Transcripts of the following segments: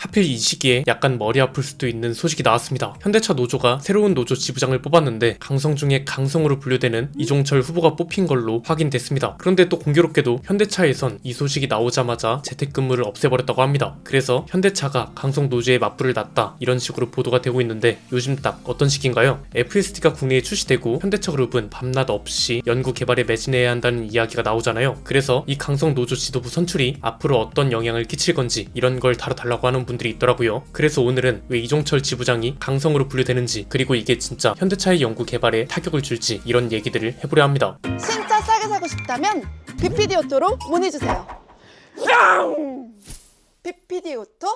하필 이 시기에 약간 머리 아플 수도 있는 소식이 나왔습니다. 현대차 노조가 새로운 노조 지부장을 뽑았는데 강성 중에 강성으로 분류되는 이종철 후보가 뽑힌 걸로 확인됐습니다. 그런데 또 공교롭게도 현대차에선 이 소식이 나오자마자 재택근무를 없애버렸다고 합니다. 그래서 현대차가 강성 노조에 맞불을 놨다 이런 식으로 보도가 되고 있는데 요즘 딱 어떤 시기인가요? FSD가 국내에 출시되고 현대차 그룹은 밤낮 없이 연구 개발에 매진해야 한다는 이야기가 나오잖아요. 그래서 이 강성 노조 지도부 선출이 앞으로 어떤 영향을 끼칠 건지 이런 걸 다뤄달라고 하는 분들이 있더라고요. 그래서 오늘은 왜 이종철 지부장이 강성으로 분류되는지, 그리고 이게 진짜 현대차의 연구 개발에 타격을 줄지 이런 얘기들을 해보려 합니다. 진짜 싸게 사고 싶다면 BPD 오토로 문의주세요. BPD 오토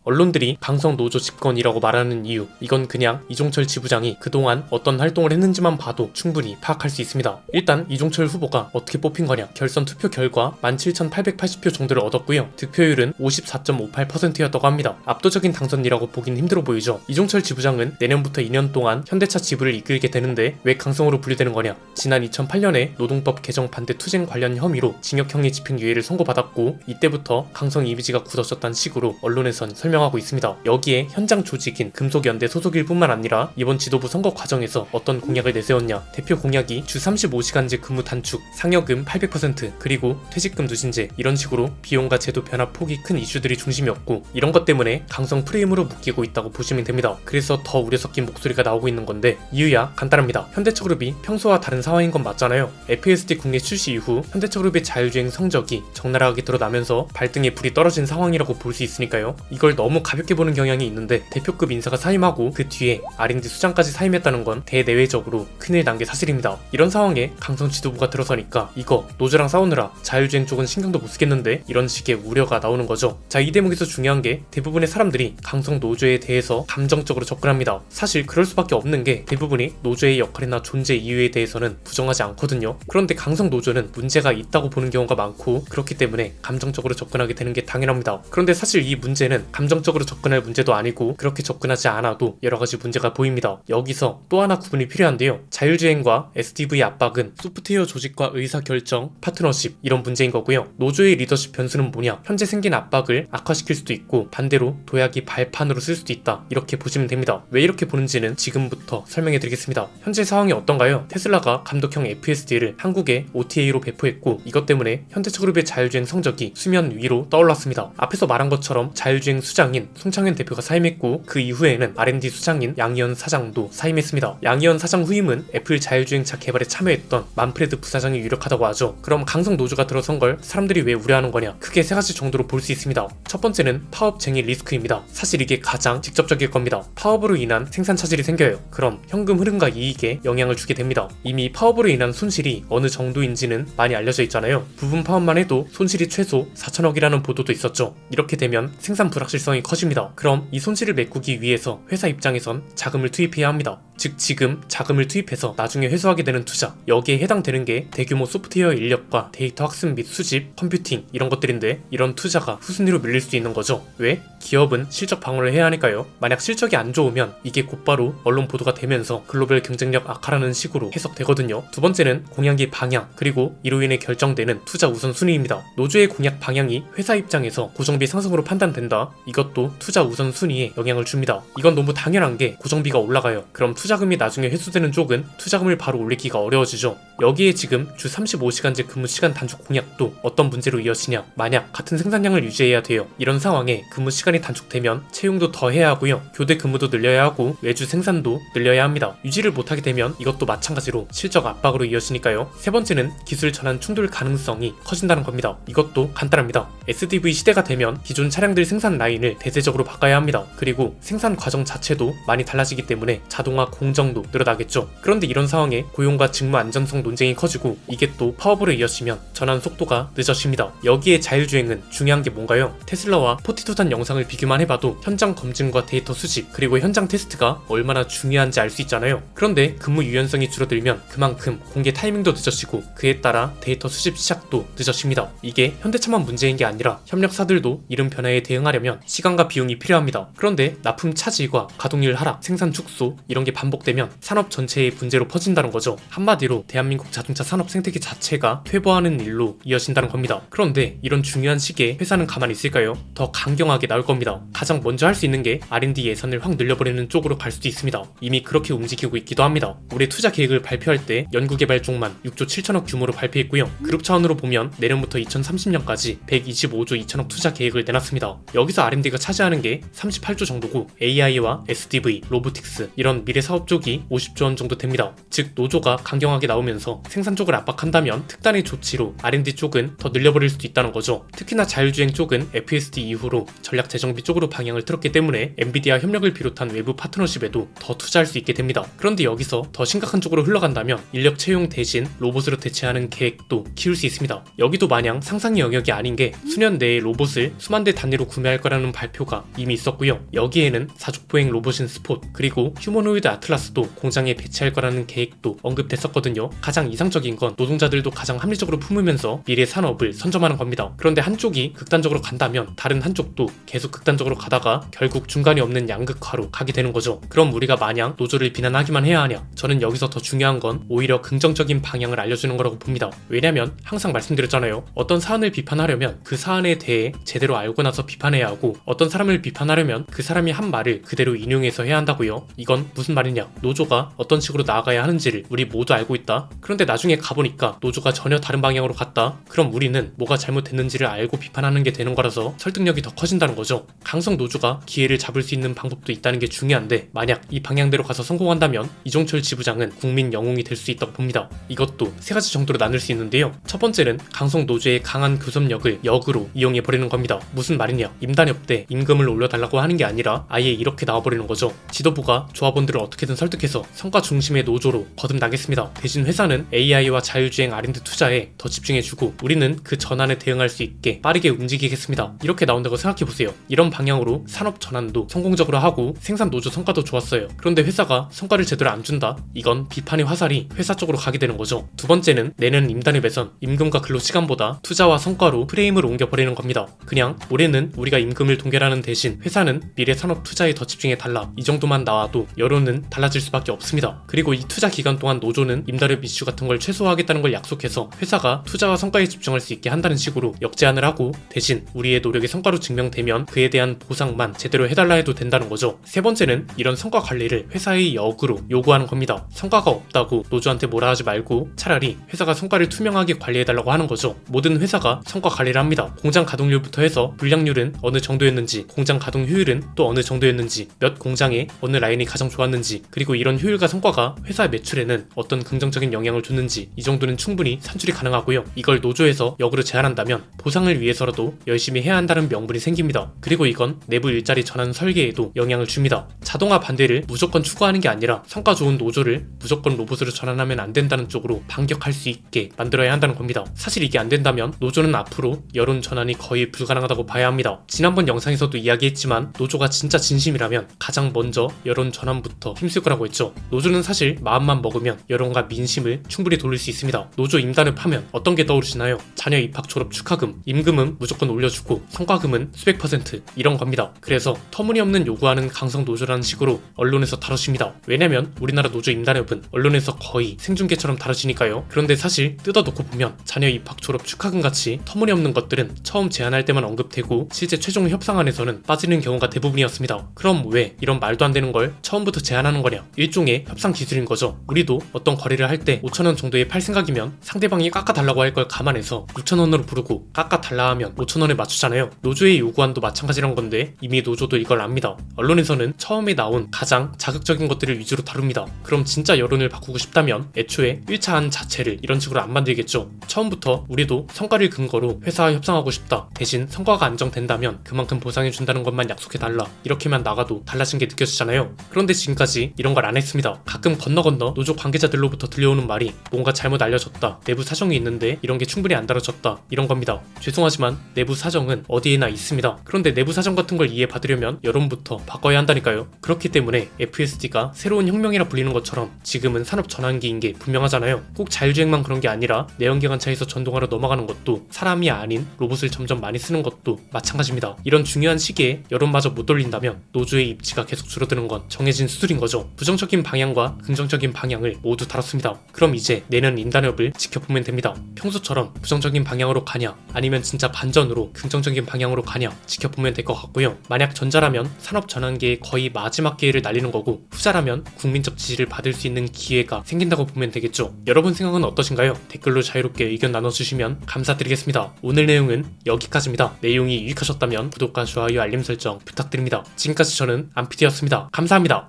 언론들이 강성 노조 집권이라고 말하는 이유, 이건 그냥 이종철 지부장이 그동안 어떤 활동을 했는지만 봐도 충분히 파악할 수 있습니다. 일단 이종철 후보가 어떻게 뽑힌 거냐, 결선 투표 결과 17,880표 정도를 얻었고요. 득표율은 54.58%였다고 합니다. 압도적인 당선이라고 보긴 힘들어 보이죠. 이종철 지부장은 내년부터 2년 동안 현대차 지부를 이끌게 되는데 왜 강성으로 분류되는 거냐, 지난 2008년에 노동법 개정 반대 투쟁 관련 혐의로 징역형의 집행유예를 선고받았고 이때부터 강성 이미지가 굳어졌다는 식으로 언론에선 설명하고 있습니다. 여기에 현장 조직인 금속연대 소속일 뿐만 아니라 이번 지도부 선거 과정에서 어떤 공약을 내세웠냐, 대표 공약이 주 35시간제 근무 단축, 상여금 800%, 그리고 퇴직금 누진제, 이런 식으로 비용과 제도 변화 폭이 큰 이슈들이 중심이었고 이런 것 때문에 강성 프레임으로 묶이고 있다고 보시면 됩니다. 그래서 더 우려 섞인 목소리가 나오고 있는 건데 이유야 간단합니다. 현대차 그룹이 평소와 다른 상황인 건 맞잖아요. FSD 국내 출시 이후 현대차 그룹의 자율주행 성적이 적나라하게 드러나면서 발등에 불이 떨어진 상황이라고 볼 수 있으니까요. 이걸 너무 가볍게 보는 경향이 있는데 대표급 인사가 사임하고 그 뒤에 R&D 수장까지 사임했다는 건 대내외적으로 큰일 난 게 사실입니다. 이런 상황에 강성 지도부가 들어서니까 이거 노조랑 싸우느라 자율주행 쪽은 신경도 못 쓰겠는데 이런 식의 우려가 나오는 거죠. 자, 이 대목에서 중요한 게 대부분의 사람들이 강성 노조에 대해서 감정적으로 접근합니다. 사실 그럴 수밖에 없는 게 대부분이 노조의 역할이나 존재 이유에 대해서는 부정하지 않거든요. 그런데 강성 노조는 문제가 있다고 보는 경우가 많고 그렇기 때문에 감정적으로 접근하게 되는 게 당연합니다. 그런데 사실 이 문제는 감정적으로 접근할 문제도 아니고 그렇게 접근하지 않아도 여러가지 문제가 보입니다. 여기서 또 하나 구분이 필요한데요. 자율주행과 SDV 압박은 소프트웨어 조직과 의사결정, 파트너십 이런 문제인 거고요. 노조의 리더십 변수는 뭐냐, 현재 생긴 압박을 악화시킬 수도 있고 반대로 도약이 발판으로 쓸 수도 있다 이렇게 보시면 됩니다. 왜 이렇게 보는지는 지금부터 설명해 드리겠습니다. 현재 상황이 어떤가요? 테슬라가 감독형 FSD를 한국에 OTA로 배포했고 이것 때문에 현대차 그룹의 자율주행 성적이 수면 위로 떠올랐습니다. 앞에서 말한 것처럼 자율주행 수장인 송창현 대표가 사임했고 그 이후에는 R&D 수장인 양희연 사장도 사임했습니다. 양희연 사장 후임은 애플 자율주행차 개발에 참여했던 만프레드 부사장이 유력하다고 하죠. 그럼 강성 노조가 들어선 걸 사람들이 왜 우려하는 거냐, 크게 세 가지 정도로 볼 수 있습니다. 첫 번째는 파업 쟁의 리스크입니다. 사실 이게 가장 직접적일 겁니다. 파업으로 인한 생산 차질이 생겨요. 그럼 현금 흐름과 이익에 영향을 주게 됩니다. 이미 파업으로 인한 손실이 어느 정도인지는 많이 알려져 있잖아요. 부분 파업만 해도 손실이 최소 4천억이라는 보도도 있었죠. 이렇게 되면 생산 불확실성이 커집니다. 그럼 이 손실을 메꾸기 위해서 회사 입장에선 자금을 투입해야 합니다. 즉 지금 자금을 투입해서 나중에 회수하게 되는 투자, 여기에 해당되는 게 대규모 소프트웨어 인력과 데이터 학습 및 수집, 컴퓨팅 이런 것들인데 이런 투자가 후순위로 밀릴 수 있는 거죠. 왜? 기업은 실적 방어를 해야 하니까요. 만약 실적이 안 좋으면 이게 곧바로 언론 보도가 되면서 글로벌 경쟁력 악화라는 식으로 해석되거든요. 두 번째는 공약의 방향, 그리고 이로 인해 결정되는 투자 우선순위입니다. 노조의 공약 방향이 회사 입장에서 고정비 상승으로 판단된다, 이것도 투자 우선순위에 영향을 줍니다. 이건 너무 당연한 게 고정비가 올라가요. 그럼 투자금이 나중에 회수되는 쪽은 투자금을 바로 올리기가 어려워지죠. 여기에 지금 주 35시간제 근무 시간 단축 공약도 어떤 문제로 이어지냐, 만약 같은 생산량을 유지해야 돼요. 이런 상황에 근무 시간이 단축되면 채용도 더 해야 하고요. 교대 근무도 늘려야 하고 외주 생산도 늘려야 합니다. 유지를 못하게 되면 이것도 마찬가지로 실적 압박으로 이어지니까요. 세 번째는 기술 전환 충돌 가능성이 커진다는 겁니다. 이것도 간단합니다. SDV 시대가 되면 기존 차량들 생산 라인을 대대적으로 바꿔야 합니다. 그리고 생산 과정 자체도 많이 달라지기 때문에 자동화 공정도 늘어나겠죠. 그런데 이런 상황에 고용과 직무 안전성 논쟁이 커지고 이게 또 파업으로 이어지면 전환 속도가 늦어집니다. 여기에 자율주행은 중요한 게 뭔가요? 테슬라와 포티투단 영상을 비교만 해봐도 현장 검증과 데이터 수집, 그리고 현장 테스트가 얼마나 중요한지 알 수 있잖아요. 그런데 근무 유연성이 줄어들면 그만큼 공개 타이밍도 늦어지고 그에 따라 데이터 수집 시작도 늦어집니다. 이게 현대차만 문제인 게 아니라 협력사들도 이런 변화에 대응하려면 시간과 비용이 필요합니다. 그런데 납품 차질과 가동률 하락, 생산 축소 이런 게 반복되면 산업 전체의 문제로 퍼진다는 거죠. 한마디로 대한민국 자동차 산업 생태계 자체가 퇴보하는 일로 이어진다는 겁니다. 그런데 이런 중요한 시기에 회사는 가만히 있을까요? 더 강경하게 나올 겁니다. 가장 먼저 할 수 있는 게 R&D 예산을 확 늘려버리는 쪽으로 갈 수도 있습니다. 이미 그렇게 움직이고 있기도 합니다. 올해 투자 계획을 발표할 때 연구개발 쪽만 6조 7천억 규모로 발표했고요. 그룹 차원으로 보면 내년부터 2030년까지 125조 2천억 투자 계획을 내놨습니다. 여기서 R&D가 차지하는 게 38조 정도고 AI와 SDV, 로보틱스 이런 미래 사업 쪽이 50조 원 정도 됩니다. 즉 노조가 강경하게 나오면서 생산 쪽을 압박한다면 특단의 조치로 R&D 쪽은 더 늘려버릴 수도 있다는 거죠. 특히나 자율주행 쪽은 FSD 이후로 전략 재정비 쪽으로 방향을 틀었기 때문에 엔비디아 협력을 비롯한 외부 파트너십에도 더 투자할 수 있게 됩니다. 그런데 여기서 더 심각한 쪽으로 흘러간다면 인력 채용 대신 로봇으로 대체하는 계획도 키울 수 있습니다. 여기도 마냥 상상의 영역이 아닌 게 수년 내에 로봇을 수만 대 단위로 구매할 거라는 발표가 이미 있었고요. 여기에는 사족보행 로봇인 스폿 그리고 휴머노이드 아틀라스도 공장에 배치할 거라는 계획도 언급됐었거든요. 가장 이상적인 건 노동자들도 가장 합리적으로 품으면서 미래 산업을 선점하는 겁니다. 그런데 한쪽이 극단적으로 간다면 다른 한쪽도 계속 극단적으로 가다가 결국 중간이 없는 양극화로 가게 되는 거죠. 그럼 우리가 마냥 노조를 비난하기만 해야 하냐? 저는 여기서 더 중요한 건 오히려 긍정적인 방향을 알려주는 거라고 봅니다. 왜냐면 항상 말씀드렸잖아요. 어떤 사안을 비판하려면 그 사안에 대해 제대로 알고 나서 비판해야 하고 어떤 사람을 비판하려면 그 사람이 한 말을 그대로 인용해서 해야 한다고요. 이건 무슨 말이냐? 노조가 어떤 식으로 나아가야 하는지를 우리 모두 알고 있다. 그런데 나중에 가보니까 노조가 전혀 다른 방향으로 갔다. 그럼 우리는 뭐가 잘못됐는지를 알고 비판하는 게 되는 거라서 설득력이 더 커진다는 거죠. 강성 노조가 기회를 잡을 수 있는 방법도 있다는 게 중요한데 만약 이 방향대로 가서 성공한다면 이종철 지부장은 국민 영웅이 될 수 있다고 봅니다. 이것도 세 가지 정도로 나눌 수 있는데요. 첫 번째는 강성 노조의 강한 교섭력을 역으로 이용해버리는 겁니다. 무슨 말이냐? 임단협 때 임금을 올려달라고 하는 게 아니라 아예 이렇게 나와버리는 거죠. 지도부가 조합원들을 어떻게든 설득해서 성과 중심의 노조로 거듭나겠습니다. 대신 회사는 AI와 자율주행 R&D 투자에 더 집중해주고 우리는 그 전환에 대응할 수 있게 빠르게 움직이겠습니다. 이렇게 나온다고 생각해보세요. 이런 방향으로 산업 전환도 성공적으로 하고 생산 노조 성과도 좋았어요. 그런데 회사가 성과를 제대로 안 준다? 이건 비판의 화살이 회사 쪽으로 가게 되는 거죠. 두 번째는 내년 임단협에선 임금과 근로시간보다 투자와 성과로 프레임을 옮겨버리는 겁니다. 그냥 올해는 우리가 임금을 동결하는 대신 회사는 미래 산업 투자에 더 집중해달라. 이 정도만 나와도 여론은 달라질 수밖에 없습니다. 그리고 이 투자 기간 동안 노조는 임단협 이슈 같은 걸 최소화하겠다는 걸 약속해서 회사가 투자와 성과에 집중할 수 있게 한다는 식으로 역제안을 하고 대신 우리의 노력이 성과로 증명되면 그에 대한 보상만 제대로 해달라 해도 된다는 거죠. 세 번째는 이런 성과 관리를 회사의 역으로 요구하는 겁니다. 성과가 없다고 노조한테 뭐라 하지 말고 차라리 회사가 성과를 투명하게 관리해달라고 하는 거죠. 모든 회사가 성과 관리를 합니다. 공장 가동률부터 해서 불량률은 어느 정도였는지, 공장 가동 효율은 또 어느 정도였는지, 몇 공장에 어느 라인이 가장 좋았는지, 그리고 이런 효율과 성과가 회사 매출에는 어떤 긍정적인 영향을 줬는지 이 정도는 충분히 산출이 가능하고요. 이걸 노조에서 역으로 제안한다면 보상을 위해서라도 열심히 해야 한다는 명분이 생깁니다. 그리고 이건 내부 일자리 전환 설계에도 영향을 줍니다. 자동화 반대를 무조건 추구하는 게 아니라 성과 좋은 노조를 무조건 로봇으로 전환하면 안 된다는 쪽으로 반격할 수 있게 만들어야 한다는 겁니다. 사실 이게 안 된다면 노조는 앞으로 여론 전환이 거의 불가능하다고 봐야 합니다. 지난번 영상에서도 이야기했지만 노조가 진짜 진심이라면 가장 먼저 여론 전환부터 힘쓸 거라고 했죠. 노조는 사실 마음만 먹으면 여론과 민심을 충분히 돌릴 수 있습니다. 노조 임단을 하면 어떤 게 떠오르시나요? 자녀 입학 졸업 축하금, 임금은 무조건 올려주고 성과금은 수백 % 이런 겁니다. 그래서 터무니없는 요구하는 강성 노조라는 식으로 언론에서 다뤄집니다. 왜냐면 우리나라 노조 임단협은 언론에서 거의 생중계처럼 다뤄지니까요. 그런데 사실 뜯어놓고 보면 자녀 입학 졸업 축하금 같이 터무니없는 것들은 처음 제안할 때만 언급되고 실제 최종 협상안에서는 빠지는 경우가 대부분이었습니다. 그럼 왜 이런 말도 안 되는 걸 처음부터 제안하는 거냐? 일종의 협상 기술인 거죠. 우리도 어떤 거래를 할 때 5,000원 정도에 팔 생각이면 상대방이 깎아달라고 할 걸 감안해서 6,000원으로 부르고 깎아달라 하면 5,000원에 맞추잖아요. 노조의 요구안도 마찬가지란 건데 이미 노조도 이걸 압니다. 언론에서는 처음에 나온 가장 자극적인 것들을 위주로 다룹니다. 그럼 진짜 여론을 바꾸고 싶다면 애초에 1차 안 자체를 이런 식으로 안 만들겠죠. 처음부터 우리도 성과를 근거로 회사와 협상하고 싶다. 대신 성과가 안정된다면 그만큼 보상해준다는 것만 약속해달라. 이렇게만 나가도 달라진 게 느껴지잖아요. 그런데 지금까지 이런 걸 안 했습니다. 가끔 건너 노조 관계자들로부터 들려오는 말이 뭔가 잘못 알려졌다. 내부 사정이 있는데 이런 게 충분히 안 다뤄졌다. 이런 겁니다. 죄송하지만 내부 사정은 어디에나 있습니다. 그런데 내부 사정 같은 걸 이해받으려면 여론부터 바꿔야 한다니까요. 그렇기 때문에 FSD가 새로운 혁명이라 불리는 것처럼 지금은 산업 전환기인 게 분명하잖아요. 꼭 자율주행만 그런 게 아니라 내연기관차에서 전동화로 넘어가는 것도 사람이 아닌 로봇을 점점 많이 쓰는 것도 마찬가지입니다. 이런 중요한 시기에 여론마저 못 돌린다면 노조의 입지가 계속 줄어드는 건 정해진 수술인 거죠. 거죠. 부정적인 방향과 긍정적인 방향을 모두 다뤘습니다. 그럼 이제 내년 인단협을 지켜보면 됩니다. 평소처럼 부정적인 방향으로 가냐 아니면 진짜 반전으로 긍정적인 방향으로 가냐 지켜보면 될 것 같고요. 만약 전자라면 산업 전환기의 거의 마지막 기회를 날리는 거고, 후자라면 국민적 지지를 받을 수 있는 기회가 생긴다고 보면 되겠죠. 여러분 생각은 어떠신가요? 댓글로 자유롭게 의견 나눠주시면 감사드리겠습니다. 오늘 내용은 여기까지입니다. 내용이 유익하셨다면 구독과 좋아요, 알림 설정 부탁드립니다. 지금까지 저는 안피디였습니다. 감사합니다.